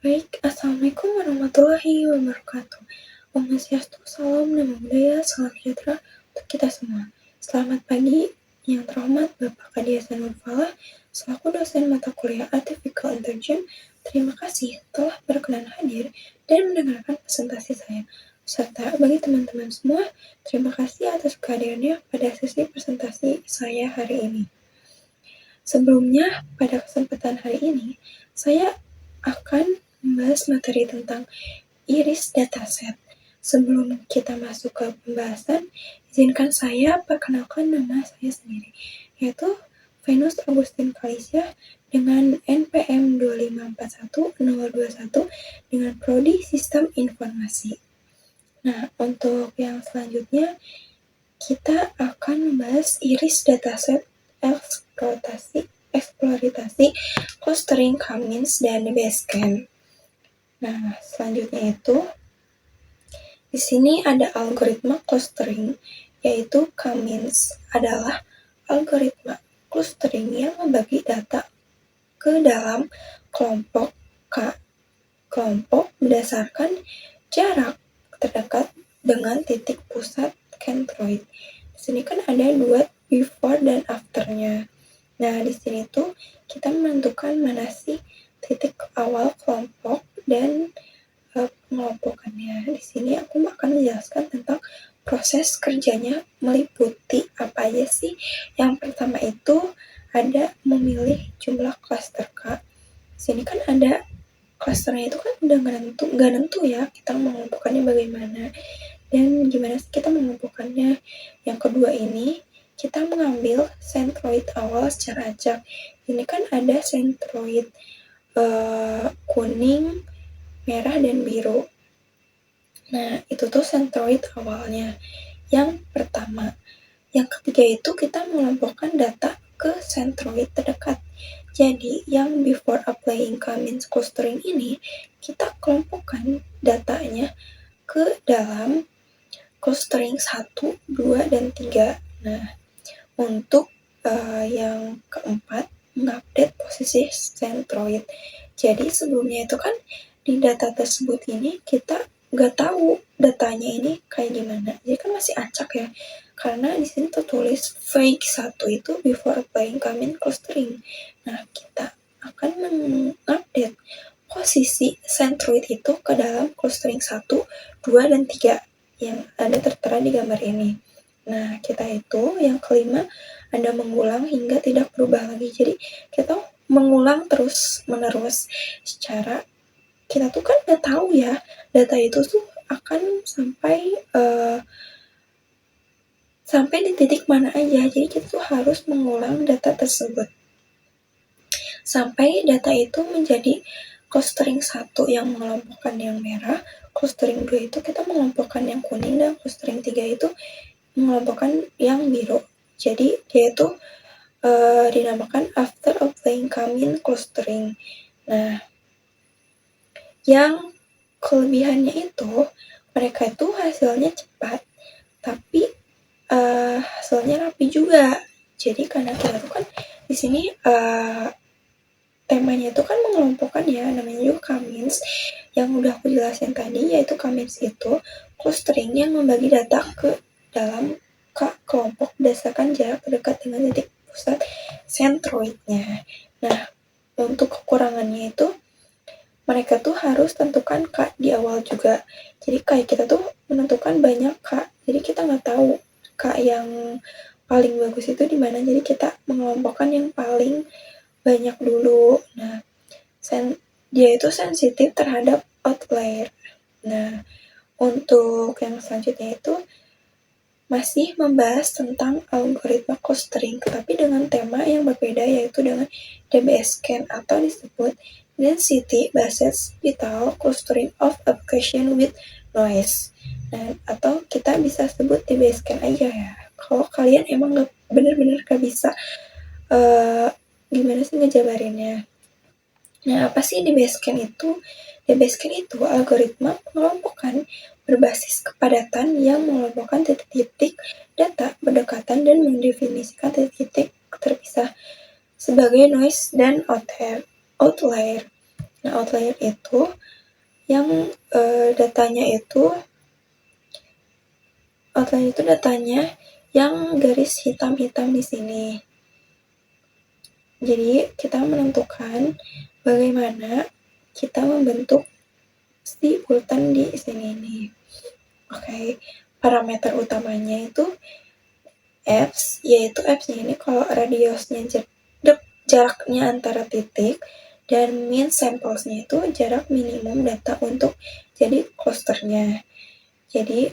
Baik, Assalamualaikum warahmatullahi wabarakatuh. Om Swastiastu, salam nama budaya, salam sejahtera untuk kita semua. Selamat pagi yang terhormat Bapak Kadia Sanurfalah, selaku dosen mata kuliah Artificial Intelligence. Terima kasih telah berkenan hadir dan mendengarkan presentasi saya. Serta bagi teman-teman semua, terima kasih atas kehadirannya pada sesi presentasi saya hari ini. Sebelumnya, pada kesempatan hari ini, saya akan membahas materi tentang iris dataset. Sebelum kita masuk ke pembahasan, izinkan saya perkenalkan nama saya sendiri, yaitu Venus Agustin Kalisya dengan NPM 2541021 dengan Prodi Sistem Informasi. Nah, untuk yang selanjutnya, kita akan membahas iris dataset eksploitasi clustering K-means dan Bayesian. Nah, selanjutnya itu di sini ada algoritma clustering, yaitu K-means adalah algoritma clustering yang membagi data ke dalam kelompok kelompok berdasarkan jarak terdekat dengan titik pusat centroid. Di sini kan ada dua before dan afternya. Nah, di sini tuh kita menentukan mana sih titik awal kelompok dan pengelompokannya. Di sini aku akan menjelaskan tentang proses kerjanya meliputi apa aja sih. Yang pertama itu ada memilih jumlah klaster K. Di sini kan ada klasternya itu kan udah nggak nentu ya, kita mengelompokkannya bagaimana dan gimana sih kita mengelompokkannya. Yang kedua ini kita mengambil centroid awal secara acak. Ini kan ada centroid kuning, merah, dan biru. Nah, itu tuh centroid awalnya. Yang pertama. Yang ketiga itu kita mengelompokkan data ke centroid terdekat. Jadi, yang before applying K-means clustering ini, kita kelompokkan datanya ke dalam clustering 1, 2, dan 3. Nah, untuk yang keempat, mengupdate posisi centroid. Jadi, sebelumnya itu kan di data tersebut ini kita nggak tahu datanya ini kayak gimana. Jadi kan masih acak ya. Karena di sini tertulis fake 1 itu before applying K-means clustering. Nah, kita akan mengupdate posisi centroid itu ke dalam clustering 1, 2, dan 3 yang ada tertera di gambar ini. Nah, kita itu yang kelima ada mengulang hingga tidak berubah lagi. Jadi, kita mengulang terus-menerus secara kita tuh kan nggak tahu ya data itu tuh akan sampai di titik mana aja. Jadi kita tuh harus mengulang data tersebut sampai data itu menjadi clustering 1 yang mengelompokkan yang merah, clustering 2 itu kita mengelompokkan yang kuning, dan clustering 3 itu mengelompokkan yang biru. Jadi dia itu dinamakan after applying K-means clustering. Nah, yang kelebihannya itu mereka itu hasilnya cepat, tapi hasilnya rapi juga. Jadi karena kita tuh kan di sini temanya itu kan mengelompokkan ya, namanya juga K-means. Yang udah aku jelasin tadi, yaitu K-means itu clustering yang membagi data ke dalam kelompok berdasarkan jarak terdekat dengan titik pusat centroidnya. Nah, untuk kekurangannya itu mereka tuh harus tentukan K di awal juga. Jadi kayak kita tuh menentukan banyak K. Jadi kita nggak tahu K yang paling bagus itu di mana. Jadi kita mengelompokkan yang paling banyak dulu. Nah, dia itu sensitif terhadap outlier. Nah, untuk yang selanjutnya itu masih membahas tentang algoritma clustering, tetapi dengan tema yang berbeda, yaitu dengan DBSCAN atau disebut Density Based Spatial Clustering of Application with Noise. Nah, atau kita bisa sebut DBSCAN aja ya. Kalau kalian emang bener-bener gak bisa gimana sih ngejabarinnya. Nah, apa sih DBSCAN itu? DBSCAN itu algoritma pengelompokan berbasis kepadatan yang mengelompokkan titik-titik data berdekatan dan mendefinisikan titik-titik terpisah sebagai noise dan outlier. Nah, outlier itu yang datanya yang garis hitam-hitam di sini. Jadi kita menentukan bagaimana kita membentuk si urutan di sini nih. Oke, parameter utamanya itu yaitu F-nya ini kalau radiusnya jaraknya antara titik dan mean samplesnya itu jarak minimum data untuk jadi clusternya. Jadi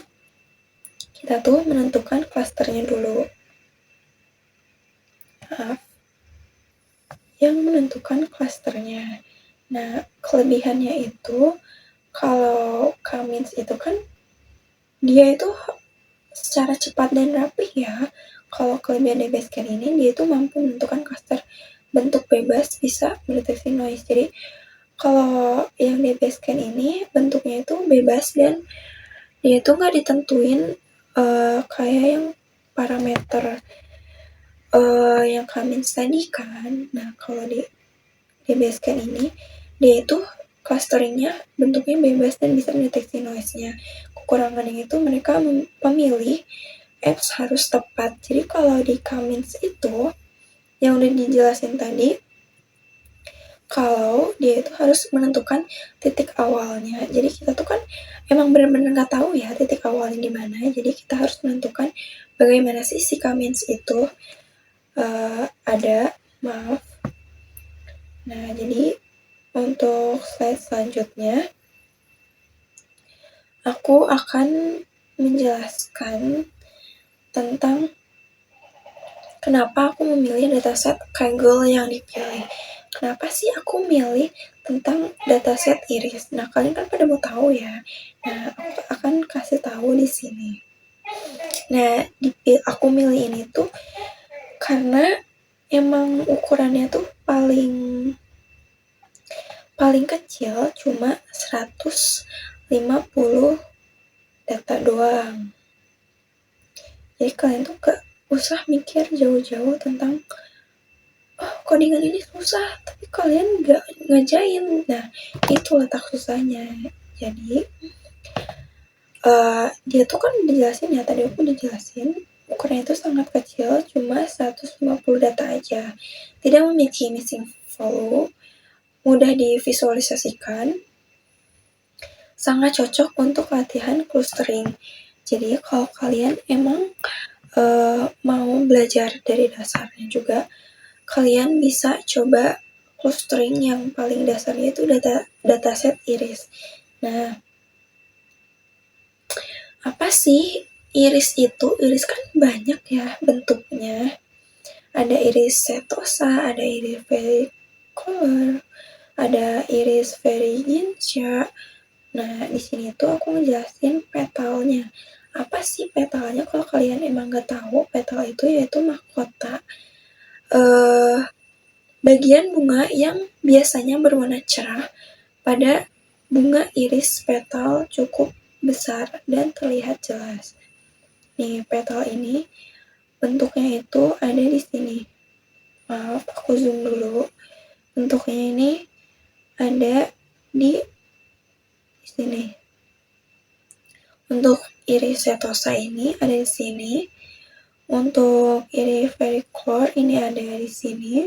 kita tuh menentukan clusternya dulu. Yang menentukan clusternya. Nah, kelebihannya itu kalau K-means itu kan dia itu secara cepat dan rapih ya. Kalau kelebihan DBScan ini dia itu mampu menentukan cluster bentuk bebas, bisa mendeteksi noise. Jadi kalau yang DBScan ini bentuknya itu bebas dan dia itu nggak ditentuin kayak yang parameter yang K-means tadi kan. Nah, kalau di DBScan ini dia itu clusteringnya bentuknya bebas dan bisa mendeteksi noise-nya. Kekurangannya itu mereka memilih apps harus tepat. Jadi kalau di K-means itu yang udah dijelasin tadi, kalau dia itu harus menentukan titik awalnya. Jadi kita tuh kan emang benar-benar nggak tahu ya titik awalnya di mana. Jadi kita harus menentukan bagaimana sih si K-means itu ada. Nah, jadi untuk slide selanjutnya aku akan menjelaskan tentang kenapa aku memilih dataset Kaggle yang dipilih. Kenapa sih aku milih tentang dataset iris? Nah, kalian kan pada mau tahu ya. Nah, aku akan kasih tahu di sini. Nah, aku milih ini tuh karena emang ukurannya tuh paling kecil cuma 150 data doang. Jadi kalian tuh gak usah mikir jauh-jauh tentang codingan ini susah, tapi kalian gak ngerjain. Nah, itu letak susahnya. Jadi dia tuh kan dijelasin ya, tadi aku dijelasin ukurannya itu sangat kecil, cuma 150 data aja. Tidak memiliki missing value, mudah divisualisasikan, sangat cocok untuk latihan clustering. Jadi kalau kalian emang mau belajar dari dasarnya juga, kalian bisa coba clustering yang paling dasarnya itu dataset iris. Nah, apa sih iris itu? Iris kan banyak ya bentuknya. Ada iris setosa, ada iris vericolor, ada iris verigintia. Nah, di sini tuh aku ngejelasin petalnya. Apa sih petalnya? Kalau kalian emang nggak tahu, petal itu yaitu mahkota bagian bunga yang biasanya berwarna cerah pada bunga iris petal cukup besar dan terlihat jelas. Nih, petal ini bentuknya itu ada di sini. Maaf, aku zoom dulu. Bentuknya ini ada di sini. Untuk iris setosa ini ada di sini. Untuk iris vericolor ini ada di sini.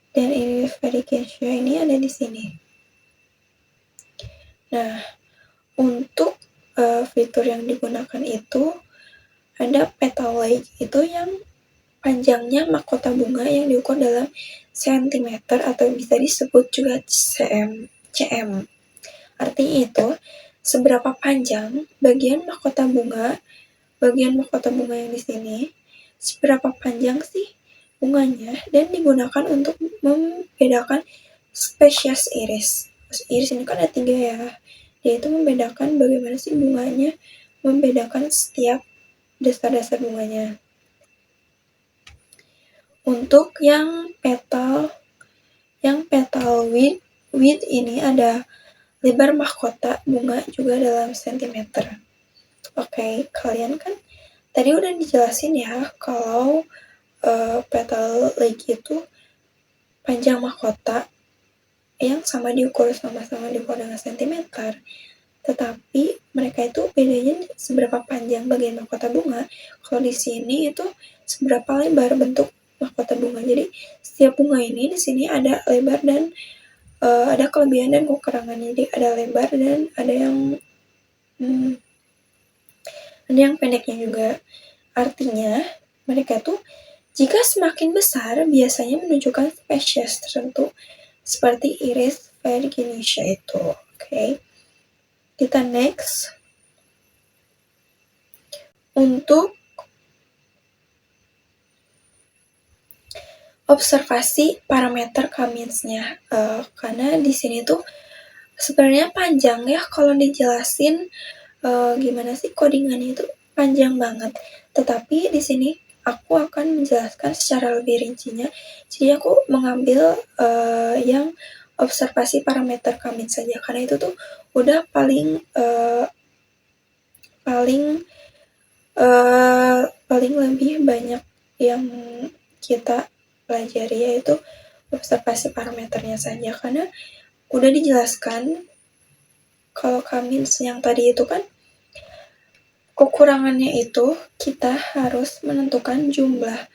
Dan iris verigintia ini ada di sini. Nah, untuk fitur yang digunakan itu ada petal leg, itu yang panjangnya mahkota bunga yang diukur dalam sentimeter atau bisa disebut juga cm. Artinya itu seberapa panjang bagian mahkota bunga yang di sini, seberapa panjang sih bunganya, dan digunakan untuk membedakan spesies iris. Iris ini kan ada 3 ya, yaitu membedakan bagaimana sih bunganya, membedakan setiap dasar-dasar bunganya. Untuk yang petal width ini ada lebar mahkota bunga juga dalam sentimeter. Oke, kalian kan tadi udah dijelasin ya kalau petal leg itu panjang mahkota yang sama-sama diukur dengan sentimeter, tetapi mereka itu bedanya seberapa panjang bagian mahkota bunga. Kalau di sini itu seberapa lebar bentuk mahkota bunga. Jadi setiap bunga ini di sini ada lebar dan ada kelebihan dan kekurangannya. Jadi ada lebar dan ada yang pendeknya juga. Artinya mereka tuh jika semakin besar biasanya menunjukkan spesies tertentu seperti Iris virginica itu. Oke. Kita next. Untuk observasi parameter Cummins-nya, karena di sini tuh sebenarnya panjang ya kalau dijelasin gimana sih codingannya itu panjang banget. Tetapi di sini aku akan menjelaskan secara lebih rincinya. Jadi aku mengambil yang observasi parameter Cummins saja karena itu tuh udah paling lebih banyak yang kita pelajari, yaitu observasi parameternya saja, karena udah dijelaskan kalau Cummins yang tadi itu kan kekurangannya itu kita harus menentukan jumlah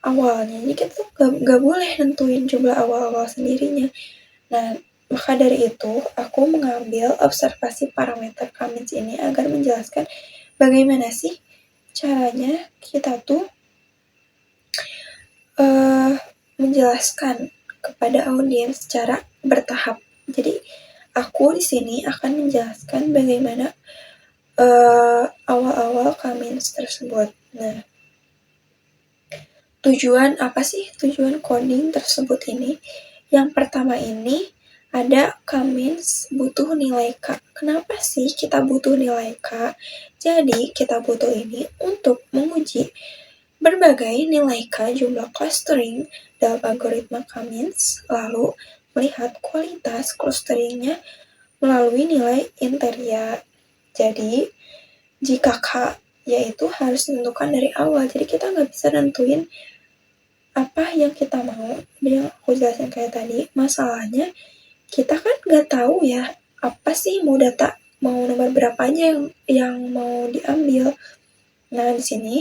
awalnya. Jadi kita tuh gak boleh nentuin jumlah awal-awal sendirinya. Nah, maka dari itu aku mengambil observasi parameter Cummins ini agar menjelaskan bagaimana sih caranya kita tuh menjelaskan kepada audiens secara bertahap. Jadi aku di sini akan menjelaskan bagaimana awal-awal Cummins tersebut. Nah, tujuan coding tersebut ini? Yang pertama ini ada Cummins butuh nilai K. Kenapa sih kita butuh nilai K? Jadi kita butuh ini untuk menguji berbagai nilai K jumlah clustering dalam algoritma Cummins, lalu melihat kualitas clusteringnya melalui nilai interia. Jadi jika K yaitu harus ditentukan dari awal, jadi kita nggak bisa nentuin apa yang kita mau. Yang aku jelasin kayak tadi, masalahnya kita kan nggak tahu ya apa sih mau nomor berapa aja yang mau diambil. Nah di sini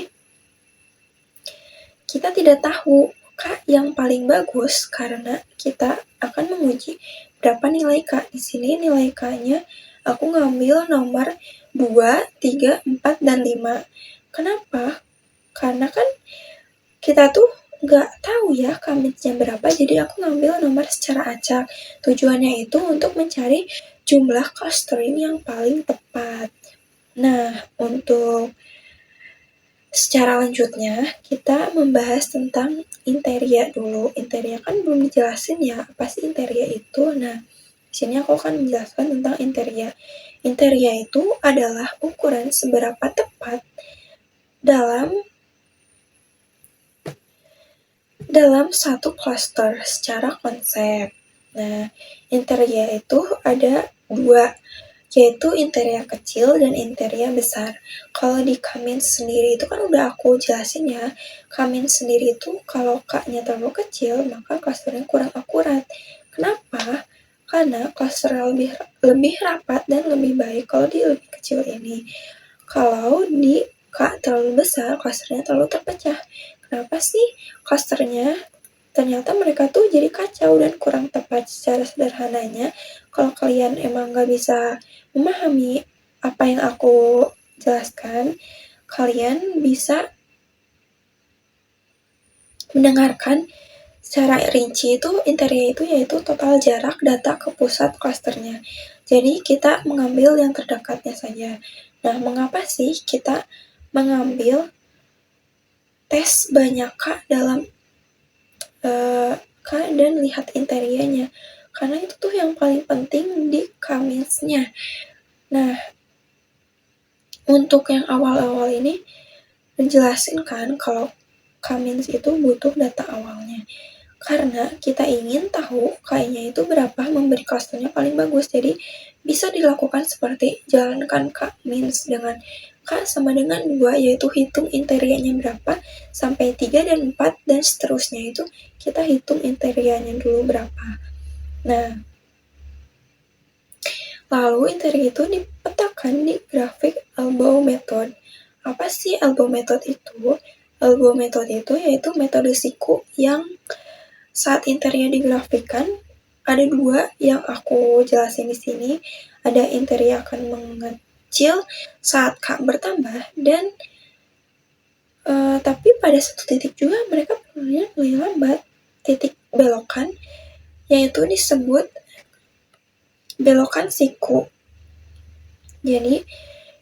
kita tidak tahu K yang paling bagus karena kita akan menguji berapa nilai K. Di sini nilai K-nya aku ngambil nomor 2, 3, 4, dan 5. Kenapa? Karena kan kita tuh nggak tahu ya Cummins-nya berapa, jadi aku ngambil nomor secara acak. Tujuannya itu untuk mencari jumlah clustering yang paling tepat. Nah, untuk secara lanjutnya, kita membahas tentang interia dulu. Interia kan belum dijelasin ya, apa sih interia itu? Nah, di sini aku akan menjelaskan tentang interia. Interia itu adalah ukuran seberapa tepat dalam satu cluster secara konsep. Nah, interia itu ada 2, yaitu interia kecil dan interia besar. Kalau di Cummins sendiri itu kan udah aku jelasin ya, Cummins sendiri itu kalau K-nya terlalu kecil, maka clusternya kurang akurat. Kenapa? Karena clusternya lebih rapat dan lebih baik kalau di lebih kecil ini. Kalau di K terlalu besar, clusternya terlalu terpecah. Kenapa sih clusternya? Ternyata mereka tuh jadi kacau dan kurang tepat. Secara sederhananya, kalau kalian emang gak bisa memahami apa yang aku jelaskan, kalian bisa mendengarkan secara rinci itu interia itu yaitu total jarak data ke pusat klasternya. Jadi kita mengambil yang terdekatnya saja. Nah, mengapa sih kita mengambil tes banyak K dalam K dan lihat interianya? Karena itu tuh yang paling penting di Cummins-nya. Nah, untuk yang awal-awal ini menjelasin kan kalau Cummins itu butuh data awalnya. Karena kita ingin tahu K-nya itu berapa memberi clusternya paling bagus. Jadi bisa dilakukan seperti jalankan Cummins dengan K sama dengan 2, yaitu hitung interianya berapa, sampai 3 dan 4, dan seterusnya itu kita hitung interianya dulu berapa. Nah, lalu interi itu dipetakan di grafik elbow method. Apa sih elbow method itu? Elbow method itu yaitu metode siku yang saat interinya digrafikkan ada dua yang aku jelasin di sini. Ada interi akan mengecil saat K bertambah dan tapi pada satu titik juga mereka perlunya lebih lambat. Titik belokan yaitu disebut belokan siku. Jadi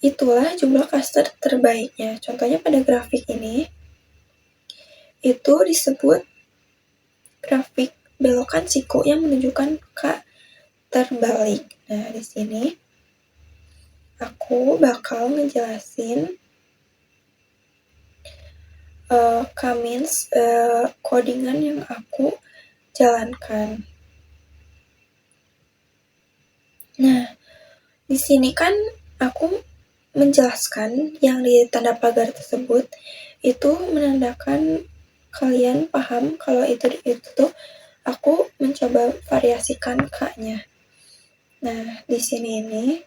itulah jumlah cluster terbaiknya. Contohnya pada grafik ini itu disebut grafik belokan siku yang menunjukkan K terbalik. Nah, di sini aku bakal ngejelasin codingan yang aku jalankan. Nah, di sini kan aku menjelaskan yang di tanda pagar tersebut itu menandakan kalian paham kalau itu tuh aku mencoba variasikan K-nya. Nah, di sini ini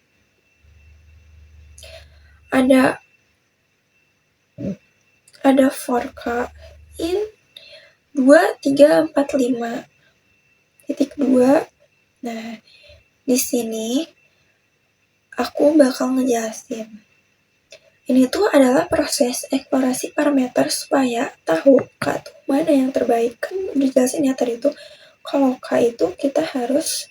ada for K in 2345.2. Nah, di sini aku bakal ngejelasin. Ini tuh adalah proses eksplorasi parameter supaya tahu K tuh mana yang terbaik. Kan udah jelasin ya tadi tuh kalau K itu kita harus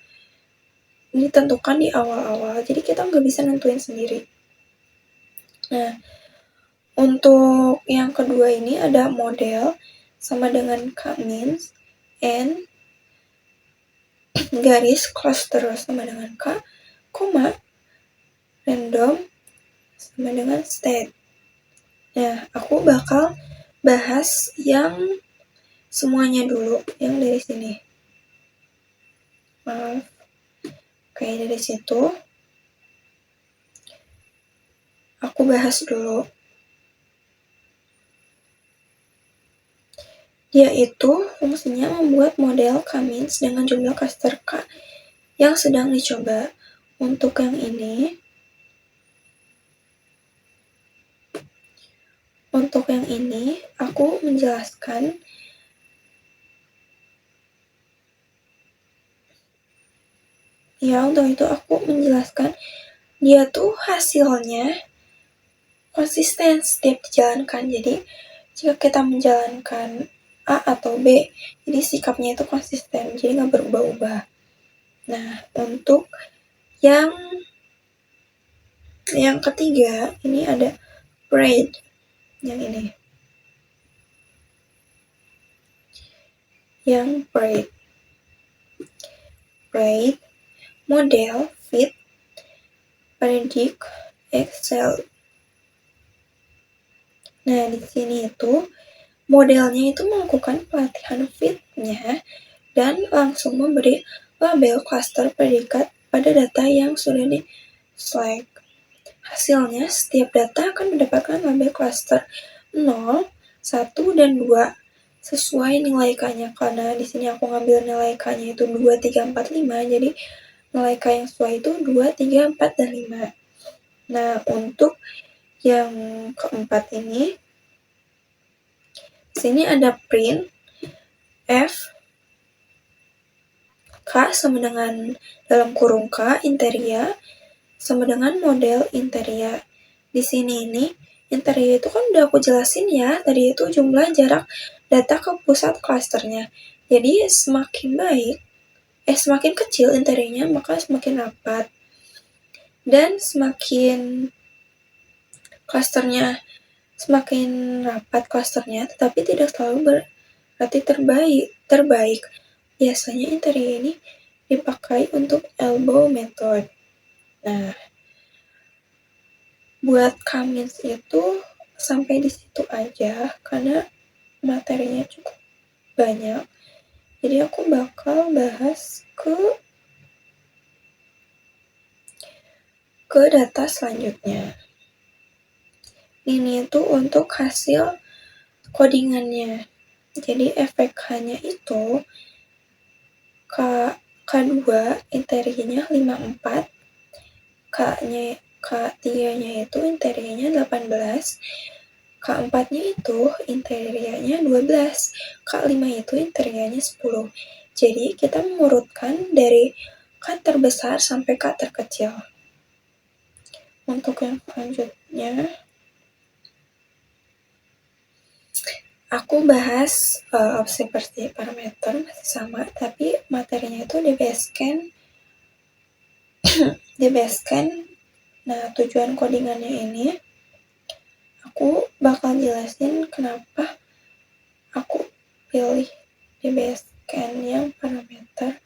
ditentukan di awal-awal. Jadi kita nggak bisa nentuin sendiri. Nah, untuk yang kedua ini ada model sama dengan K-means and garis cluster sama dengan K, koma, random sama dengan state. Nah, aku bakal bahas yang semuanya dulu, yang dari sini. Maaf. Oke, dari situ aku bahas dulu. Yaitu fungsinya membuat model K-means dengan jumlah cluster K yang sedang dicoba. Untuk yang ini, aku menjelaskan untuk itu aku menjelaskan dia tuh hasilnya konsisten setiap dijalankan. Jadi jika kita menjalankan A atau B, jadi sikapnya itu konsisten, jadi nggak berubah-ubah. Nah, untuk yang ketiga, ini ada braid, yang ini. Yang braid, model, fit, predict, excel. Nah, di sini itu modelnya itu melakukan pelatihan fit-nya dan langsung memberi label cluster predikat pada data yang sudah di-select. Hasilnya, setiap data akan mendapatkan label cluster 0, 1, dan 2 sesuai nilai K-nya. Karena di sini aku ngambil nilai K-nya itu 2, 3, 4, 5, jadi nilai K yang sesuai itu 2, 3, 4, dan 5. Nah, untuk yang keempat ini, sini ada print F K sama dengan dalam kurung K interia sama dengan model interia. Di sini ini interia itu kan udah aku jelasin ya, tadi itu jumlah jarak data ke pusat klasternya. Jadi semakin kecil interinya maka semakin rapat. Dan semakin rapat klasternya, tetapi tidak selalu berarti terbaik. Biasanya interia ini dipakai untuk elbow method. Nah, buat K-means itu sampai di situ aja karena materinya cukup banyak. Jadi aku bakal bahas ke data selanjutnya. Ini tuh untuk hasil codingannya. Jadi efek H-nya itu K2 interiornya 54, K3-nya itu interiornya 18, K4-nya itu interiornya 12, K5 itu interiornya 10. Jadi kita mengurutkan dari K terbesar sampai K terkecil. Untuk yang selanjutnya, aku bahas observasi parameter masih sama, tapi materinya itu di Basecamp. Nah, tujuan codingannya ini, aku bakal jelasin kenapa aku pilih di Basecamp yang parameter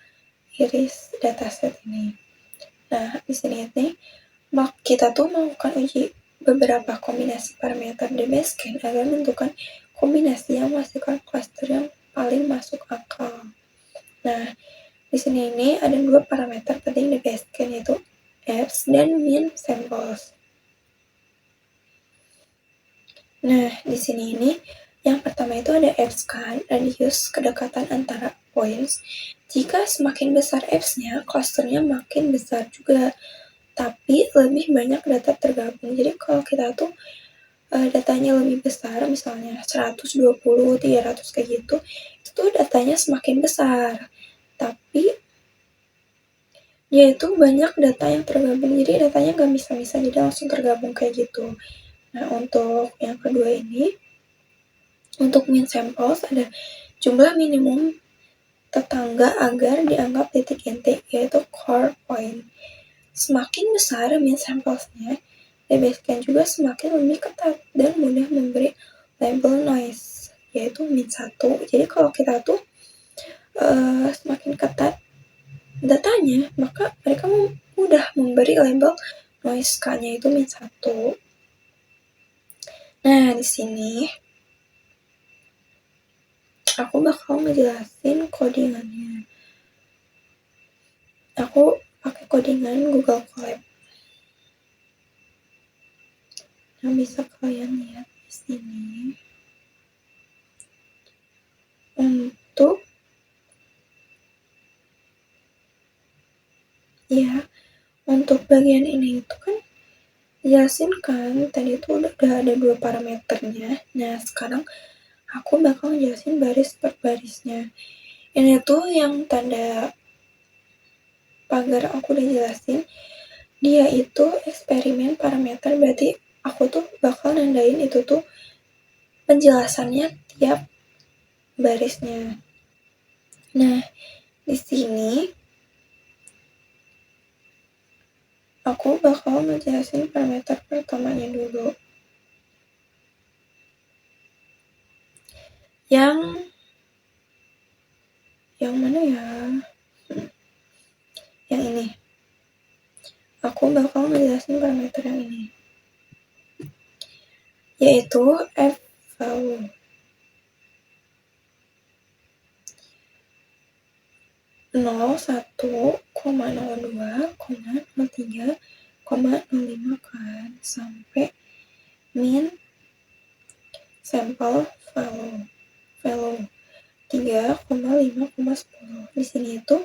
iris dataset ini. Nah, di sini nih, kita tuh melakukan uji beberapa kombinasi parameter di Basecamp agar menentukan kombinasi yang menghasilkan cluster yang paling masuk akal. Nah, di sini ini ada 2 parameter penting di Basecamp, yaitu Fs dan min samples. Nah, di sini ini yang pertama itu ada Fscan, radius kedekatan antara points. Jika semakin besar Fs-nya, clusternya makin besar juga, tapi lebih banyak data tergabung. Jadi kalau kita tuh datanya lebih besar, misalnya 120, 300 kayak gitu, itu datanya semakin besar. Tapi yaitu banyak data yang tergabung, jadi datanya nggak bisa jadi langsung tergabung kayak gitu. Nah, untuk yang kedua ini, untuk min samples ada jumlah minimum tetangga agar dianggap titik inti, yaitu core point. Semakin besar min samplesnya, Basecamp juga semakin lebih ketat dan mudah memberi label noise, yaitu min 1. Jadi kalau kita tuh semakin ketat datanya, maka mereka mudah memberi label noise K-nya itu min 1. Nah, di sini aku bakal ngejelasin codingannya. Aku pakai codingan Google Colab. Nah, bisa kalian lihat di sini. Untuk bagian ini itu kan jelasin kan tadi itu udah ada 2 parameternya. Nah, sekarang aku bakal jelasin baris per barisnya. Ini tuh yang tanda pagar aku udah jelasin, dia itu eksperimen parameter, berarti aku tuh bakal nandain itu tuh penjelasannya tiap barisnya. Nah, di sini aku bakal ngejelasin parameter pertamanya dulu. Yang mana ya? Yang ini. Aku bakal ngejelasin parameter yang ini, yaitu F value. Nol 1,02,03,05 kan, sampai min sample value 3,5,10. Di sini itu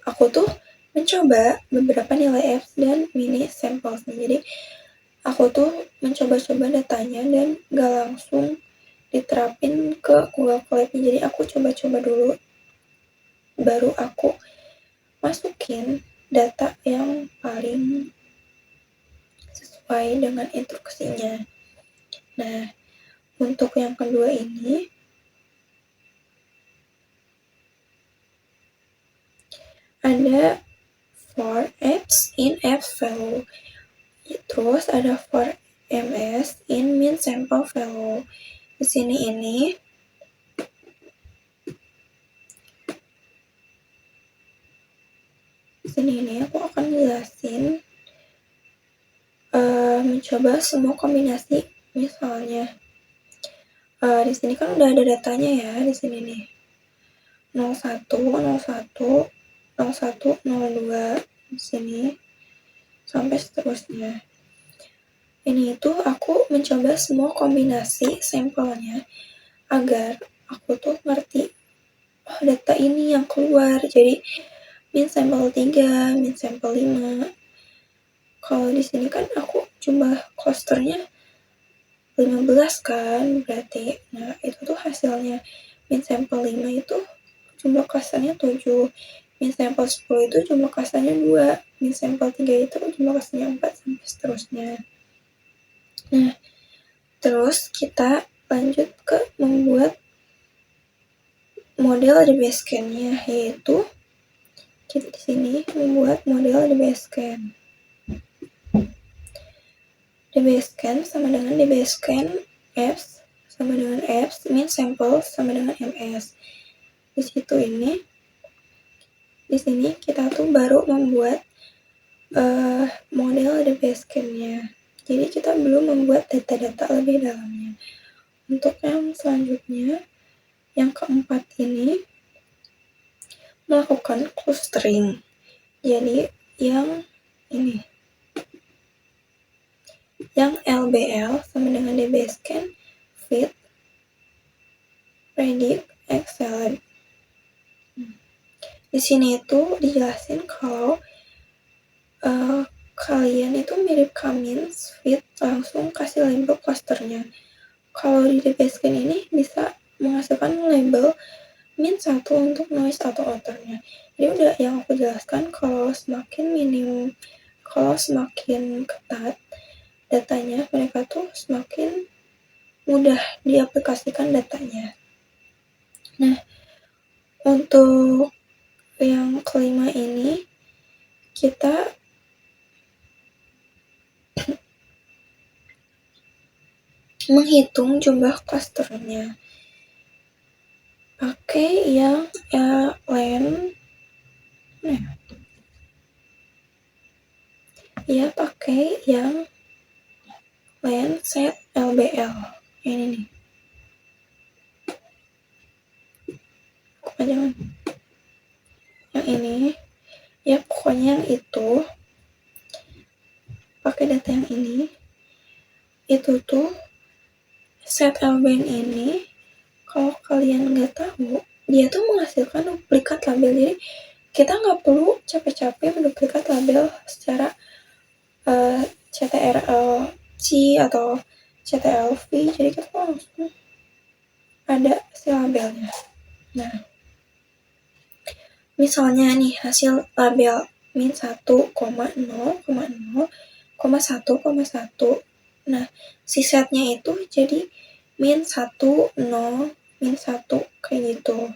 aku tuh mencoba beberapa nilai F dan mini samples. Jadi aku tuh mencoba-coba datanya dan gak langsung diterapin ke Google Colab. Jadi aku coba-coba dulu, baru aku masukin data yang paling sesuai dengan instruksinya. Nah, untuk yang kedua ini, ada for X in F value, terus ada for MS in min sample value. Di sini ini aku akan jelasin mencoba semua kombinasi. Misalnya di sini kan udah ada datanya ya, di sini nih 01, 01, 01, 02 di sini sampai seterusnya. Ini itu aku mencoba semua kombinasi sampelnya agar aku tuh ngerti oh data ini yang keluar, jadi min sampel 3, min sampel 5. Kalau di sini kan aku jumlah klasternya 15 kan berarti. Nah, itu tuh hasilnya. Min sampel 5 itu jumlah klasternya 7. Min sampel 10 itu jumlah klasternya 2. Min sampel 3 itu jumlah klasternya 4 sampai seterusnya. Nah, terus kita lanjut ke membuat model di Basecamp-nya, yaitu kita di sini membuat model di Basecamp. Di Basecamp sama dengan di Basecamp apps sama dengan apps, min sampel sama dengan ms. Di situ ini, di sini kita tuh baru membuat model di Basecamp-nya. Jadi kita belum membuat data-data lebih dalamnya. Untuk yang selanjutnya, yang keempat ini melakukan clustering. Jadi yang ini, yang LBL sama dengan di Basecamp, fit, predict, excellent. Di sini itu dijelasin kalau kalian itu mirip Cummins, fit, langsung kasih label clusternya. Kalau di Basecamp ini bisa menghasilkan label min 1 untuk noise atau outernya. Jadi udah yang aku jelaskan, kalau semakin ketat datanya, mereka tuh semakin mudah diaplikasikan datanya. Nah, untuk yang kelima ini kita menghitung jumlah klasternya pakai yang pakai yang len set LBL ini nih. Jangan yang ini ya, pokoknya yang itu pakai data yang ini. Itu tuh set LBL ini, kalau kalian nggak tahu, dia tuh menghasilkan duplikat label. Jadi kita nggak perlu capek-capek menduplikat label secara CTRL-C atau CTRL-V, jadi kita langsung ada si labelnya. Nah, misalnya nih hasil label min 1,0,0,1,1. Nah, si setnya itu jadi min 1, 0, min 1 kayak gitu.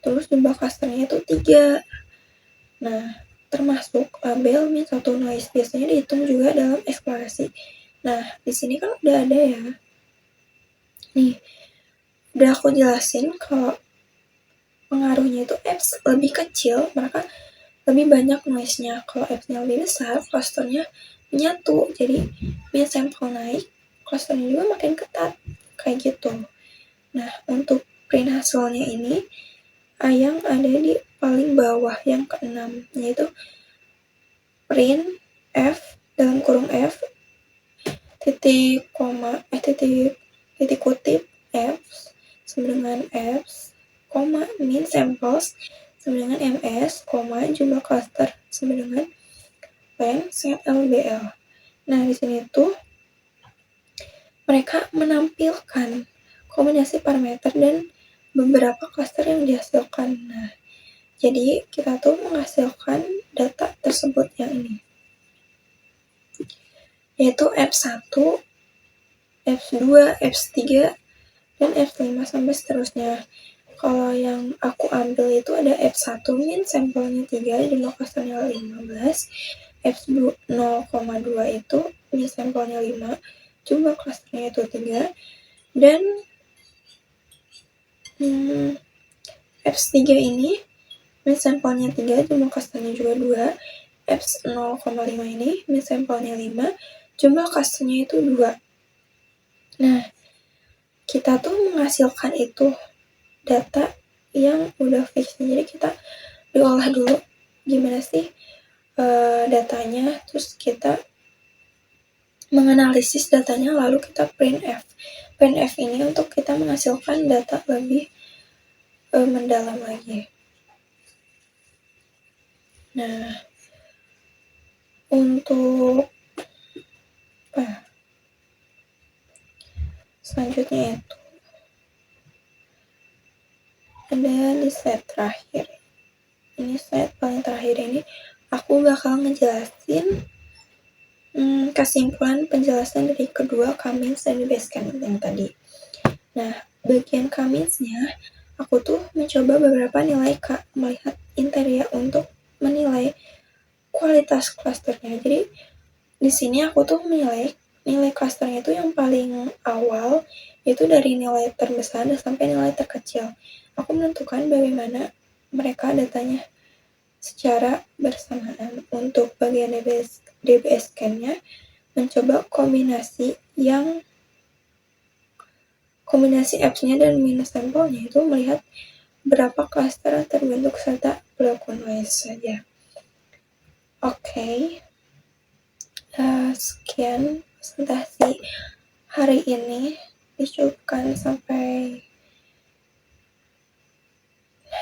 Terus jumlah clusternya itu 3. Nah, termasuk label min 1 noise biasanya dihitung juga dalam eksplorasi. Nah, di sini kan udah ada ya. Nih, udah aku jelasin kalau pengaruhnya itu apps lebih kecil, maka lebih banyak noise-nya. Kalau apps-nya lebih besar, clusternya menyatu. Jadi, min sampel naik, clusternya juga makin ketat. Kayak gitu. Nah, untuk print hasilnya ini, yang ada di paling bawah yang ke-6, yaitu print F dalam kurung F titik kutip F sama dengan F, min samples sama dengan ms, jumlah cluster sama dengan len set LBL. Nah, di sini tuh mereka menampilkan kombinasi parameter dan beberapa cluster yang dihasilkan. Nah, jadi kita tuh menghasilkan data tersebut yang ini, yaitu F1, F2, F3, dan F5 sampai seterusnya. Kalau yang aku ambil itu ada F1 min sampelnya 3, jumlah clusternya 15, F2 0,2 itu min sampelnya 5, jumlah clusternya itu 3, dan F3 ini min sampelnya 3, jumlah clusternya juga 2, F0,5 ini min sampelnya 5, jumlah clusternya itu 2. Nah, kita tuh menghasilkan itu data yang udah fix. Jadi kita diolah dulu gimana sih datanya, terus kita menganalisis datanya, lalu kita printf. Printf ini untuk kita menghasilkan data lebih mendalam lagi. Nah, untuk selanjutnya itu ada di slide terakhir. Ini slide paling terakhir ini aku bakal ngejelasin kesimpulan penjelasan dari kedua Cummins dan Basecamp yang tadi. Nah, bagian Cumminsnya aku tuh mencoba beberapa nilai melihat interior untuk menilai kualitas klasternya. Jadi di sini aku tuh menilai nilai klasternya itu yang paling awal itu dari nilai terbesar sampai nilai terkecil. Aku menentukan bagaimana mereka datanya secara bersamaan. Untuk bagian DBS scan-nya mencoba kombinasi apps-nya dan minus sampelnya itu melihat berapa klaster terbentuk serta block noise saja. Oke. Sekian presentasi hari ini, dicukupkan sampai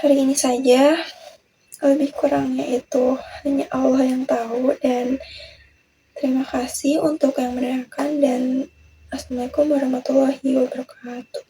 hari ini saja. Lebih kurangnya itu hanya Allah yang tahu, dan terima kasih untuk yang mendengarkan, dan Assalamualaikum warahmatullahi wabarakatuh.